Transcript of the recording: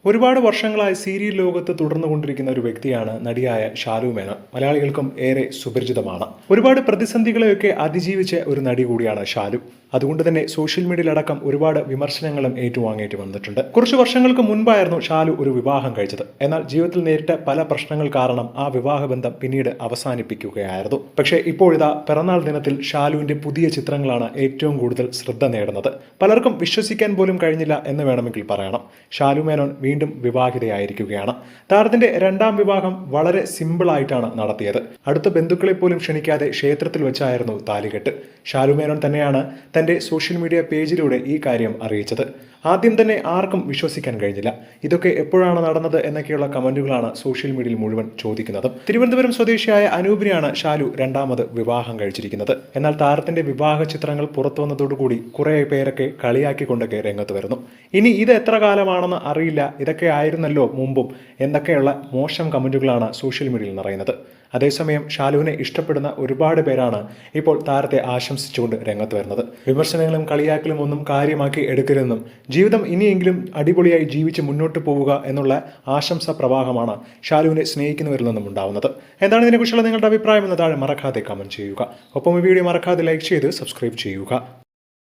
ഒരുപാട് വർഷങ്ങളായി സീരിയൽ ലോകത്ത് തുടർന്നുകൊണ്ടിരിക്കുന്ന ഒരു വ്യക്തിയാണ് നടിയായ ഷാലു മേനോൻ. മലയാളികൾക്കും ഏറെ സുപരിചിതമാണ്. ഒരുപാട് പ്രതിസന്ധികളെയൊക്കെ അതിജീവിച്ച ഒരു നടി കൂടിയാണ് ഷാലു. അതുകൊണ്ട് തന്നെ സോഷ്യൽ മീഡിയയിലടക്കം ഒരുപാട് വിമർശനങ്ങളും ഏറ്റുവാങ്ങേണ്ടി വന്നിട്ടുണ്ട്. കുറച്ച് വർഷങ്ങൾക്ക് മുൻപായിരുന്നു ഷാലു ഒരു വിവാഹം കഴിച്ചത്. എന്നാൽ ജീവിതത്തിൽ നേരിട്ട പല പ്രശ്നങ്ങൾ കാരണം ആ വിവാഹബന്ധം പിന്നീട് അവസാനിപ്പിക്കുകയായിരുന്നു. പക്ഷേ ഇപ്പോഴിതാ പിറന്നാൾ ദിനത്തിൽ ഷാലുവിന്റെ പുതിയ ചിത്രങ്ങളാണ് ഏറ്റവും കൂടുതൽ ശ്രദ്ധ നേടുന്നത്. പലർക്കും വിശ്വസിക്കാൻ പോലും കഴിഞ്ഞില്ല എന്ന് വേണമെങ്കിൽ പറയണം. ഷാലു മേനോൻ വീണ്ടും വിവാഹിതയായിരിക്കുകയാണ്. താരത്തിന്റെ രണ്ടാം വിവാഹം വളരെ സിമ്പിൾ ആയിട്ടാണ് നടത്തിയത്. അടുത്ത ബന്ധുക്കളെ പോലും ക്ഷണിക്കാതെ ക്ഷേത്രത്തിൽ വെച്ചായിരുന്നു താലികെട്ട്. ഷാലു മേനോൻ തന്നെയാണ് തന്റെ സോഷ്യൽ മീഡിയ പേജിലൂടെ ഈ കാര്യം അറിയിച്ചത്. ആദ്യം തന്നെ ആർക്കും വിശ്വസിക്കാൻ കഴിഞ്ഞില്ല. ഇതൊക്കെ എപ്പോഴാണ് നടന്നത് എന്നൊക്കെയുള്ള കമന്റുകളാണ് സോഷ്യൽ മീഡിയയിൽ മുഴുവൻ ചോദിക്കുന്നത്. തിരുവനന്തപുരം സ്വദേശിയായ അനൂപിനെയാണ് ഷാലു രണ്ടാമത് വിവാഹം കഴിച്ചിരിക്കുന്നത്. എന്നാൽ താരത്തിന്റെ വിവാഹ ചിത്രങ്ങൾ പുറത്തു വന്നതോടുകൂടി കുറെ പേരൊക്കെ കളിയാക്കിക്കൊണ്ടൊക്കെ രംഗത്ത് വരുന്നു. ഇനി ഇത് എത്ര കാലമാണെന്ന് അറിയില്ല, ഇതൊക്കെ ആയിരുന്നല്ലോ മുമ്പും എന്നൊക്കെയുള്ള മോശം കമന്റുകളാണ് സോഷ്യൽ മീഡിയയിൽ നിറയുന്നത്. അതേസമയം ഷാലുവിനെ ഇഷ്ടപ്പെടുന്ന ഒരുപാട് പേരാണ് ഇപ്പോൾ താരത്തെ ആശംസിച്ചുകൊണ്ട് രംഗത്ത് വരുന്നത്. വിമർശനങ്ങളും കളിയാക്കലും ഒന്നും കാര്യമാക്കി എടുക്കരുതെന്നും ജീവിതം ഇനിയെങ്കിലും അടിപൊളിയായി ജീവിച്ച് മുന്നോട്ട് പോവുക എന്നുള്ള ആശംസാ പ്രവാഹമാണ് ഷാലുവിനെ സ്നേഹിക്കുന്നവരിൽ നിന്നും ഉണ്ടാവുന്നത്. എന്താണ് ഇതിനെക്കുറിച്ചുള്ള നിങ്ങളുടെ അഭിപ്രായം എന്ന് താഴെ മറക്കാതെ കമന്റ് ചെയ്യുക. ഒപ്പം ഈ വീഡിയോ മറക്കാതെ ലൈക്ക് ചെയ്ത് സബ്സ്ക്രൈബ് ചെയ്യുക.